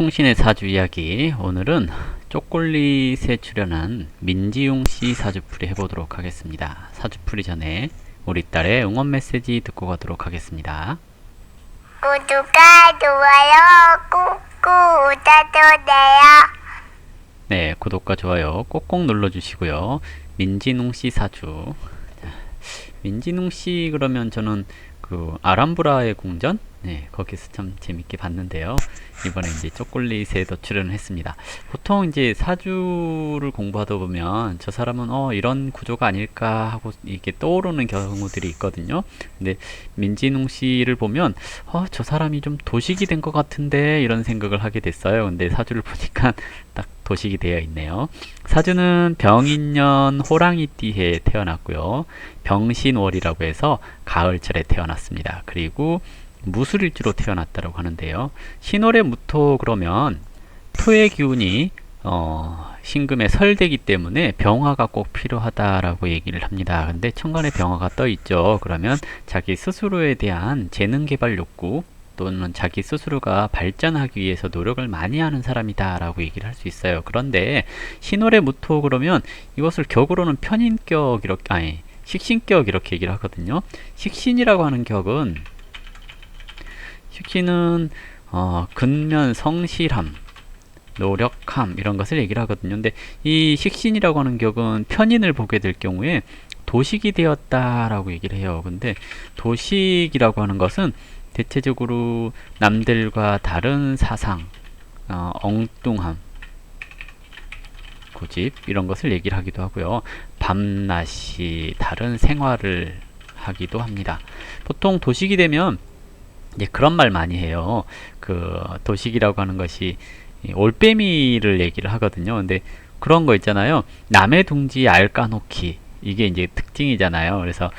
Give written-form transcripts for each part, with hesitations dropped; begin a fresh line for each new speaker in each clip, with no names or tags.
충신의 사주 이야기. 오늘은 쪼꼴릿에 출연한 민지웅씨 사주풀이 해보도록 하겠습니다. 사주풀이 전에 우리 딸의 응원 메시지 듣고 가도록 하겠습니다.
구독과 좋아요 꾹꾹 눌러주세요.
네, 구독과 좋아요 꼭꼭 눌러주시고요. 민지웅씨 사주. 민지웅씨 그러면 저는 그 아람브라의 궁전? 네, 거기서 참 재밌게 봤는데요. 이번에 이제 쪼꼴릿에도 출연을 했습니다. 보통 이제 사주를 공부하다 보면 저 사람은 이런 구조가 아닐까 하고 이렇게 떠오르는 경우들이 있거든요. 근데 민진웅 씨를 보면 저 사람이 좀 도식이 된 것 같은데 이런 생각을 하게 됐어요. 근데 사주를 보니까 딱 도식이 되어 있네요. 사주는 병인년 호랑이띠해에 태어났고요. 병신월이라고 해서 가을철에 태어났습니다. 그리고 무술일주로 태어났다고 하는데요. 신월의 무토 그러면 토의 기운이 신금에 설되기 때문에 병화가 꼭 필요하다라고 얘기를 합니다. 근데 천간에 병화가 떠 있죠. 그러면 자기 스스로에 대한 재능 개발 욕구 또는 자기 스스로가 발전하기 위해서 노력을 많이 하는 사람이다 라고 얘기를 할 수 있어요. 그런데 신월의 무토 그러면 이것을 격으로는 편인격 이렇게 식신격 이렇게 얘기를 하거든요. 식신이라고 하는 격은 식신은 근면 성실함, 노력함 이런 것을 얘기를 하거든요. 근데 이 식신이라고 하는 격은 편인을 보게 될 경우에 도식이 되었다라고 얘기를 해요. 근데 도식이라고 하는 것은 대체적으로 남들과 다른 사상, 엉뚱함, 고집 이런 것을 얘기를 하기도 하고요. 밤낮이 다른 생활을 하기도 합니다. 보통 도식이 되면 이제 그런 말 많이 해요. 그 도식이라고 하는 것이 올빼미를 얘기를 하거든요. 근데 그런 거 있잖아요. 남의 둥지 알 까놓기 이게 이제 특징이잖아요. 그래서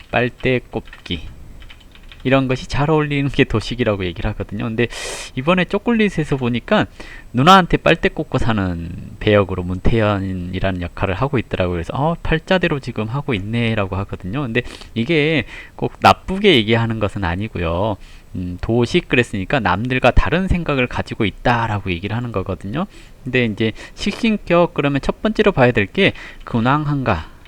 빨대 꼽기 이런 것이 잘 어울리는 게 도식이라고 얘기를 하거든요. 근데 이번에 쪼꼴릿에서 보니까 누나한테 빨대 꽂고 사는 배역으로 문태연이라는 역할을 하고 있더라고요. 그래서 팔자대로 지금 하고 있네 라고 하거든요. 근데 이게 꼭 나쁘게 얘기하는 것은 아니고요. 도식 그랬으니까 남들과 다른 생각을 가지고 있다라고 얘기를 하는 거거든요. 근데 이제 식신격 그러면 첫 번째로 봐야 될 게 근왕한가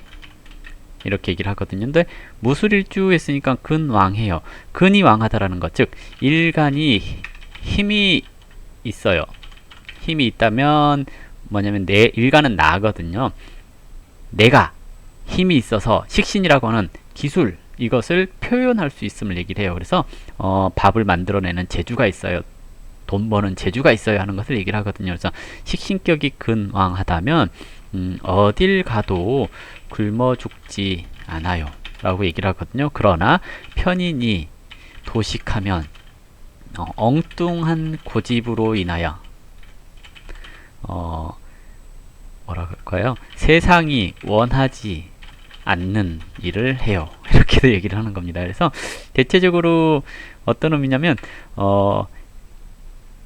이렇게 얘기를 하거든요. 근데 무술일주 했으니까 근왕해요. 근이 왕하다라는 것, 즉 일간이 힘이 있어요. 힘이 있다면 뭐냐면 내 일간은 나거든요. 내가 힘이 있어서 식신이라고 하는 기술 이것을 표현할 수 있음을 얘기를 해요. 그래서 밥을 만들어내는 재주가 있어요. 돈 버는 재주가 있어야 하는 것을 얘기를 하거든요. 그래서 식신격이 근왕하다면 어딜 가도 굶어 죽지 않아요 라고 얘기를 하거든요. 그러나 편인이 도식하면 엉뚱한 고집으로 인하여 뭐라 그럴까요? 세상이 원하지 않는 일을 해요. 이렇게도 얘기를 하는 겁니다. 그래서 대체적으로 어떤 의미냐면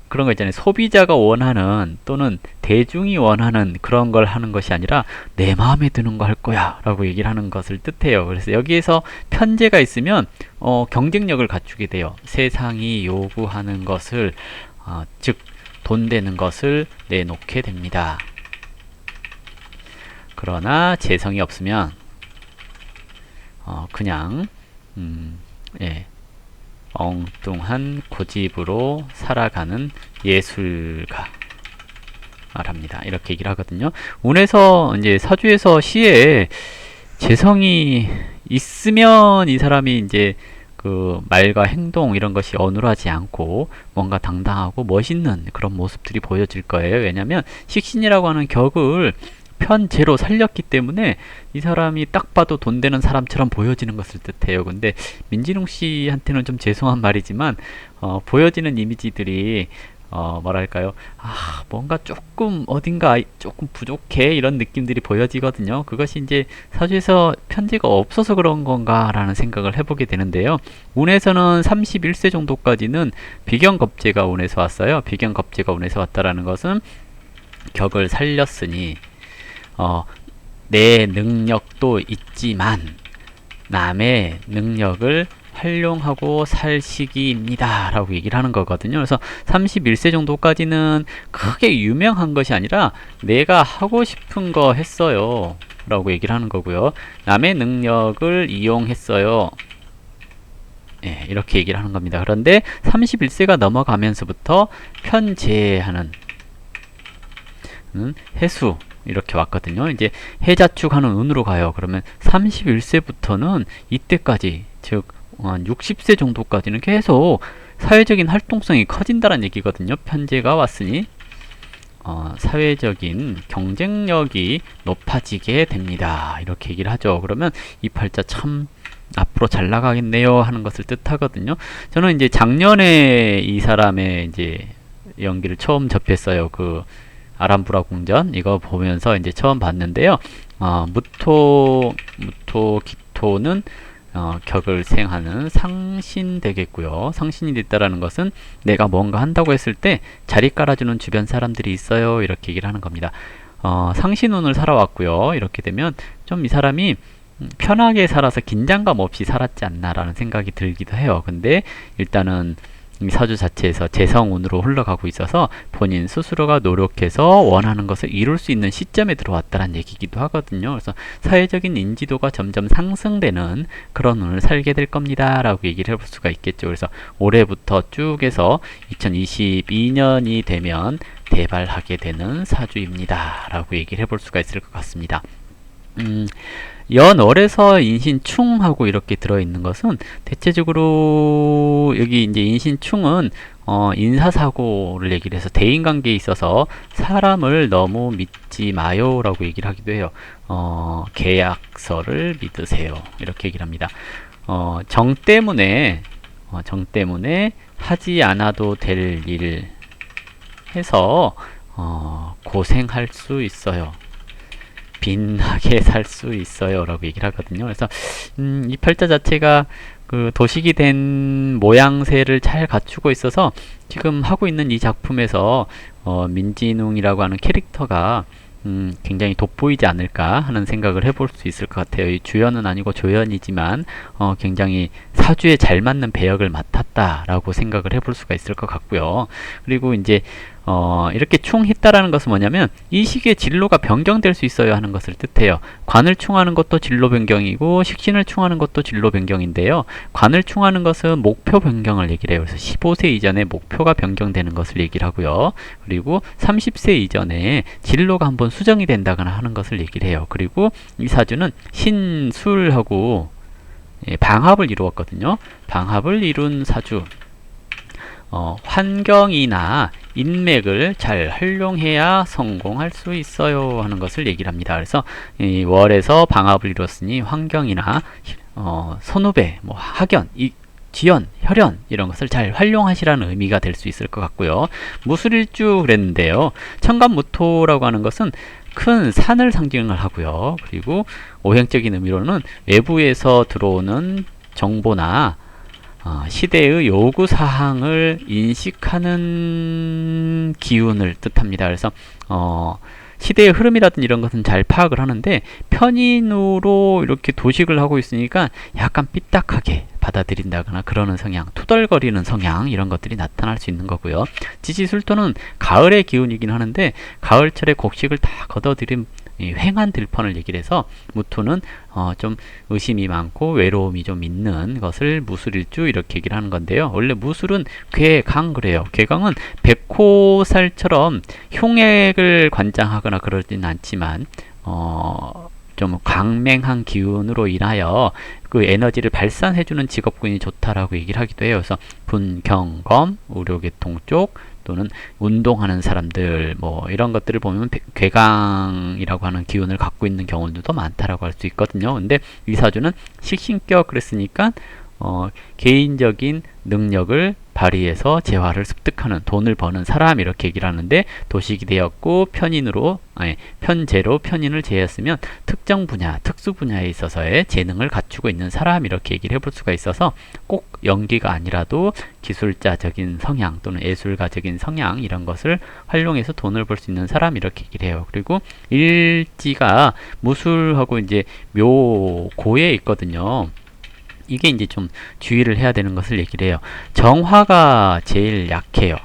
그런 거 있잖아요. 소비자가 원하는 또는 대중이 원하는 그런 걸 하는 것이 아니라 내 마음에 드는 거 할 거야 라고 얘기를 하는 것을 뜻해요. 그래서 여기에서 편제가 있으면 경쟁력을 갖추게 돼요. 세상이 요구하는 것을 즉 돈 되는 것을 내놓게 됩니다. 그러나 재성이 없으면 그냥 엉뚱한 고집으로 살아가는 예술가 말합니다. 이렇게 얘기를 하거든요. 운에서 이제 사주에서 시에 재성이 있으면 이 사람이 이제 그 말과 행동 이런 것이 어눌하지 않고 뭔가 당당하고 멋있는 그런 모습들이 보여질 거예요. 왜냐하면 식신이라고 하는 격을 편제로 살렸기 때문에 이 사람이 딱 봐도 돈 되는 사람처럼 보여지는 것을 뜻해요. 근데 민진웅 씨한테는 좀 죄송한 말이지만 보여지는 이미지들이 뭐랄까요? 뭔가 조금 어딘가 조금 부족해 이런 느낌들이 보여지거든요. 그것이 이제 사주에서 편제가 없어서 그런 건가 라는 생각을 해보게 되는데요. 운에서는 31세 정도까지는 비견겁제가 운에서 왔어요. 비견겁제가 운에서 왔다라는 것은 격을 살렸으니 내 능력도 있지만 남의 능력을 활용하고 살 시기입니다 라고 얘기를 하는 거거든요. 그래서 31세 정도까지는 크게 유명한 것이 아니라 내가 하고 싶은 거 했어요 라고 얘기를 하는 거고요. 남의 능력을 이용했어요. 예, 이렇게 얘기를 하는 겁니다. 그런데 31세가 넘어가면서부터 편재하는 해수 이렇게 왔거든요. 이제 해자축하는 운으로 가요. 그러면 31세부터는 이때까지 즉 한 60세 정도까지는 계속 사회적인 활동성이 커진다는 얘기거든요. 편재가 왔으니 사회적인 경쟁력이 높아지게 됩니다. 이렇게 얘기를 하죠. 그러면 이 팔자 참 앞으로 잘 나가겠네요 하는 것을 뜻하거든요. 저는 이제 작년에 이 사람의 이제 연기를 처음 접했어요. 그 아람브라 궁전 이거 보면서 이제 처음 봤는데요. 무토 기토는 격을 생하는 상신 되겠고요. 상신이 됐다라는 것은 내가 뭔가 한다고 했을 때 자리 깔아주는 주변 사람들이 있어요. 이렇게 얘기를 하는 겁니다. 상신운을 살아왔고요. 이렇게 되면 좀 이 사람이 편하게 살아서 긴장감 없이 살았지 않나라는 생각이 들기도 해요. 근데 일단은 이 사주 자체에서 재성운으로 흘러가고 있어서 본인 스스로가 노력해서 원하는 것을 이룰 수 있는 시점에 들어왔다는 얘기기도 하거든요. 그래서 사회적인 인지도가 점점 상승되는 그런 운을 살게 될 겁니다 라고 얘기를 해볼 수가 있겠죠. 그래서 올해부터 쭉 해서 2022년이 되면 대발하게 되는 사주입니다 라고 얘기를 해볼 수가 있을 것 같습니다. 연월에서 인신충하고 이렇게 들어있는 것은 대체적으로 여기 이제 인신충은 인사사고를 얘기를 해서 대인관계에 있어서 사람을 너무 믿지 마요 라고 얘기를 하기도 해요. 계약서를 믿으세요 이렇게 얘기를 합니다. 정 때문에 하지 않아도 될 일 해서 고생할 수 있어요. 빈하게 살 수 있어요 라고 얘기를 하거든요. 그래서 이 팔자 자체가 그 도식이 된 모양새를 잘 갖추고 있어서 지금 하고 있는 이 작품에서 민진웅이라고 하는 캐릭터가 굉장히 돋보이지 않을까 하는 생각을 해볼 수 있을 것 같아요. 이 주연은 아니고 조연이지만 굉장히 사주에 잘 맞는 배역을 맡았다라고 생각을 해볼 수가 있을 것 같고요. 그리고 이제 이렇게 충했다라는 것은 뭐냐면 이 시기에 진로가 변경될 수 있어요 하는 것을 뜻해요. 관을 충하는 것도 진로 변경이고 식신을 충하는 것도 진로 변경인데요. 관을 충하는 것은 목표 변경을 얘기를 해요. 그래서 15세 이전에 목표가 변경되는 것을 얘기를 하고요. 그리고 30세 이전에 진로가 한번 수정이 된다거나 하는 것을 얘기를 해요. 그리고 이 사주는 신술하고 방합을 이루었거든요. 방합을 이룬 사주. 환경이나 인맥을 잘 활용해야 성공할 수 있어요 하는 것을 얘기를 합니다. 그래서 이 월에서 방합을 이뤘으니 환경이나 선후배, 학연, 지연, 혈연 이런 것을 잘 활용하시라는 의미가 될 수 있을 것 같고요. 무술일주 그랬는데요. 천간무토라고 하는 것은 큰 산을 상징을 하고요. 그리고 오행적인 의미로는 외부에서 들어오는 정보나 시대의 요구사항을 인식하는 기운을 뜻합니다. 그래서 시대의 흐름이라든지 이런 것은 잘 파악을 하는데 편인으로 이렇게 도식을 하고 있으니까 약간 삐딱하게 받아들인다거나 그러는 성향, 투덜거리는 성향 이런 것들이 나타날 수 있는 거고요. 지지술토는 가을의 기운이긴 하는데 가을철에 곡식을 다 걷어들인 횡한 들판을 얘기를 해서 무토는 좀 의심이 많고 외로움이 좀 있는 것을 무술일주 이렇게 얘기를 하는 건데요. 원래 무술은 괴강 그래요. 괴강은 백호살처럼 흉액을 관장하거나 그러진 않지만 좀 강맹한 기운으로 인하여 그 에너지를 발산해주는 직업군이 좋다라고 얘기를 하기도 해요. 그래서 분경검, 의료계통 쪽 또는 운동하는 사람들 이런 것들을 보면 괴강이라고 하는 기운을 갖고 있는 경우들도 많다라고 할 수 있거든요. 근데 이 사주는 식신격 그랬으니까 개인적인 능력을 발휘해서 재화를 습득하는 돈을 버는 사람 이렇게 얘기를 하는데 도식이 되었고 편재로 편인을 제했으면 특정 분야, 특수 분야에 있어서의 재능을 갖추고 있는 사람 이렇게 얘기를 해볼 수가 있어서 꼭 연기가 아니라도 기술자적인 성향 또는 예술가적인 성향 이런 것을 활용해서 돈을 벌 수 있는 사람 이렇게 얘기를 해요. 그리고 일지가 무술하고 이제 묘고에 있거든요. 이게 이제 좀 주의를 해야 되는 것을 얘기를 해요. 정화가 제일 약해요.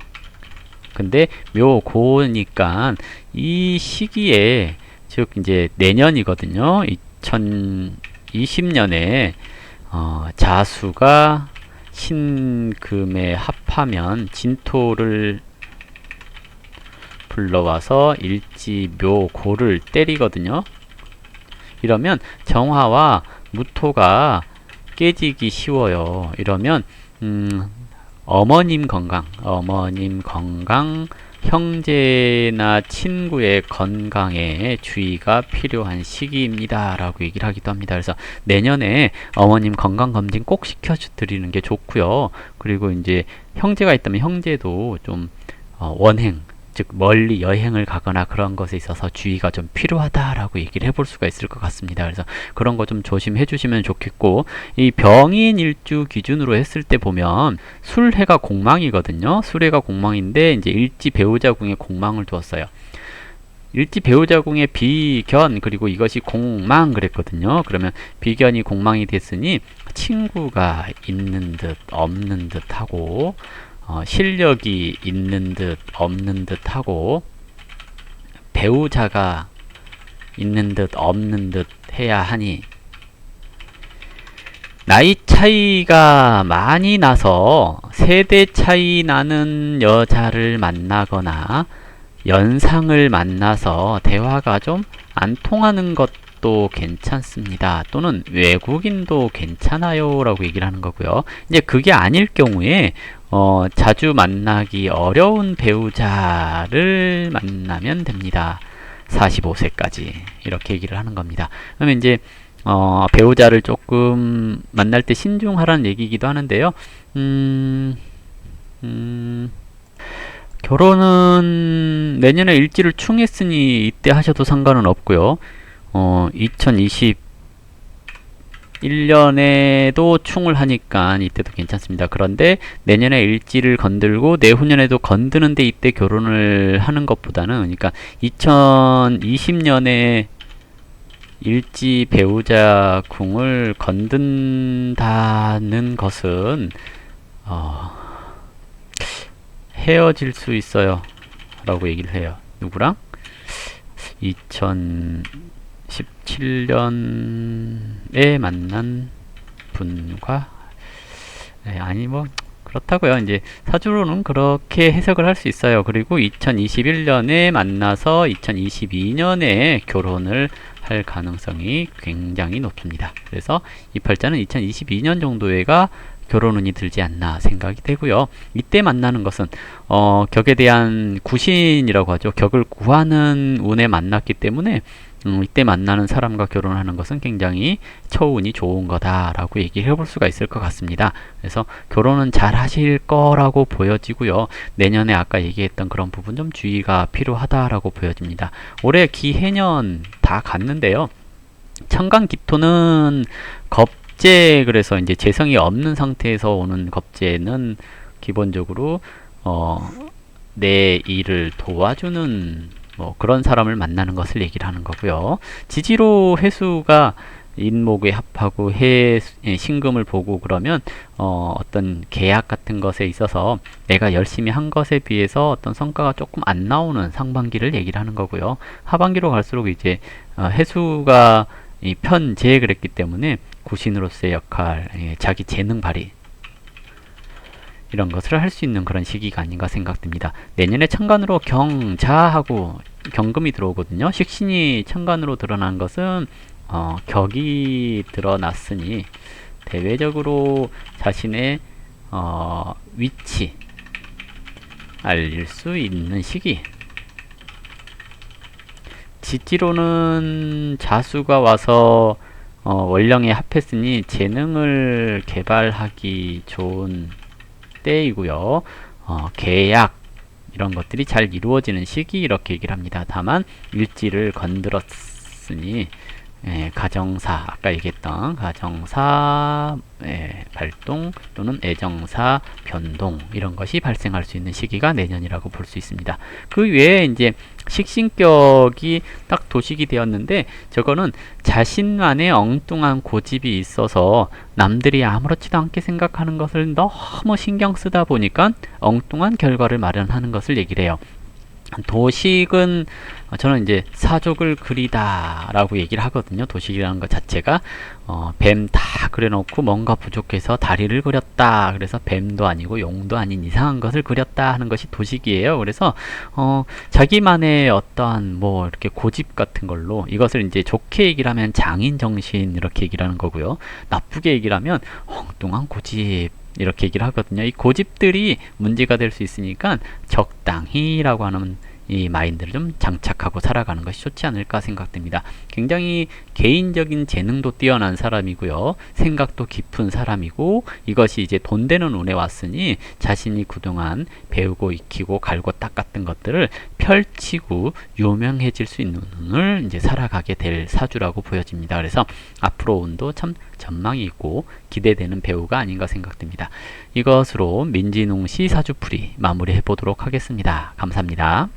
근데 묘고니까 이 시기에, 즉 이제 내년이거든요. 2020년에 자수가 신금에 합하면 진토를 불러와서 일지묘고를 때리거든요. 이러면 정화와 무토가 깨지기 쉬워요. 이러면 어머님 건강, 형제나 친구의 건강에 주의가 필요한 시기입니다 라고 얘기를 하기도 합니다. 그래서 내년에 어머님 건강검진 꼭 시켜드리는 게 좋고요. 그리고 이제 형제가 있다면 형제도 좀 원행, 즉 멀리 여행을 가거나 그런 것에 있어서 주의가 좀 필요하다라고 얘기를 해볼 수가 있을 것 같습니다. 그래서 그런 거 좀 조심해 주시면 좋겠고, 이 병인 일주 기준으로 했을 때 보면 술해가 공망이거든요. 술해가 공망인데 이제 일지 배우자궁에 공망을 두었어요. 일지 배우자궁의 비견, 그리고 이것이 공망 그랬거든요. 그러면 비견이 공망이 됐으니 친구가 있는 듯 없는 듯 하고, 실력이 있는 듯 없는 듯 하고, 배우자가 있는 듯 없는 듯 해야 하니, 나이 차이가 많이 나서 세대 차이 나는 여자를 만나거나 연상을 만나서 대화가 좀 안 통하는 것도 괜찮습니다. 또는 외국인도 괜찮아요 라고 얘기를 하는 거고요. 이제 그게 아닐 경우에 자주 만나기 어려운 배우자를 만나면 됩니다. 45세까지 이렇게 얘기를 하는 겁니다. 그러면 이제 배우자를 조금 만날 때 신중하라는 얘기이기도 하는데요. 결혼은 내년에 일지를 충했으니 이때 하셔도 상관은 없고요. 2021년에도 충을 하니까 이때도 괜찮습니다. 그런데 내년에 일지를 건들고 내후년에도 건드는데 이때 결혼을 하는 것보다는, 그러니까 2020년에 일지 배우자 궁을 건든다는 것은 헤어질 수 있어요 라고 얘기를 해요. 누구랑? 2017년에 만난 분과, 아니 뭐 그렇다고요. 이제 사주로는 그렇게 해석을 할 수 있어요. 그리고 2021년에 만나서 2022년에 결혼을 할 가능성이 굉장히 높습니다. 그래서 이 팔자는 2022년 정도에가 결혼운이 들지 않나 생각이 되고요. 이때 만나는 것은 격에 대한 구신이라고 하죠. 격을 구하는 운에 만났기 때문에 이때 만나는 사람과 결혼하는 것은 굉장히 처운이 좋은 거다라고 얘기를 해볼 수가 있을 것 같습니다. 그래서 결혼은 잘 하실 거라고 보여지고요. 내년에 아까 얘기했던 그런 부분 좀 주의가 필요하다라고 보여집니다. 올해 기해년 다 갔는데요. 천간기토는 겁재, 그래서 이제 재성이 없는 상태에서 오는 겁재는 기본적으로 내 일을 도와주는 그런 사람을 만나는 것을 얘기를 하는 거고요. 지지로 해수가 인목에 합하고 신금을 보고 그러면 어떤 계약 같은 것에 있어서 내가 열심히 한 것에 비해서 어떤 성과가 조금 안 나오는 상반기를 얘기를 하는 거고요. 하반기로 갈수록 이제 해수가 이 편재 그랬기 때문에 구신으로서의 역할, 자기 재능 발휘 이런 것을 할 수 있는 그런 시기가 아닌가 생각됩니다. 내년에 천간으로 경자하고 경금이 들어오거든요. 식신이 천간으로 드러난 것은 격이 드러났으니 대외적으로 자신의 위치 알릴 수 있는 시기. 지지로는 자수가 와서 월령에 합했으니 재능을 개발하기 좋은 때이고요. 계약 이런 것들이 잘 이루어지는 시기 이렇게 얘기를 합니다. 다만 일지를 건드렸으니 가정사, 아까 얘기했던 가정사 발동 또는 애정사 변동 이런 것이 발생할 수 있는 시기가 내년이라고 볼 수 있습니다. 그 외에 이제 식신격이 딱 도식이 되었는데 저거는 자신만의 엉뚱한 고집이 있어서 남들이 아무렇지도 않게 생각하는 것을 너무 신경 쓰다 보니까 엉뚱한 결과를 마련하는 것을 얘기를 해요. 도식은 저는 이제 사족을 그리다 라고 얘기를 하거든요. 도식이라는 것 자체가 뱀 다 그려놓고 뭔가 부족해서 다리를 그렸다, 그래서 뱀도 아니고 용도 아닌 이상한 것을 그렸다 하는 것이 도식이에요. 그래서 자기만의 어떠한 뭐 이렇게 고집 같은 걸로, 이것을 이제 좋게 얘기를 하면 장인정신 이렇게 얘기를 하는 거고요, 나쁘게 얘기를 하면 엉뚱한 고집 이렇게 얘기를 하거든요. 이 고집들이 문제가 될 수 있으니까 적당히 라고 하는 이 마인드를 좀 장착하고 살아가는 것이 좋지 않을까 생각됩니다. 굉장히 개인적인 재능도 뛰어난 사람이고요, 생각도 깊은 사람이고, 이것이 이제 돈 되는 운에 왔으니 자신이 그동안 배우고 익히고 갈고 닦았던 것들을 펼치고 유명해질 수 있는 운을 이제 살아가게 될 사주라고 보여집니다. 그래서 앞으로 운도 참 전망이 있고 기대되는 배우가 아닌가 생각됩니다. 이것으로 민진웅 씨 사주풀이 마무리해 보도록 하겠습니다. 감사합니다.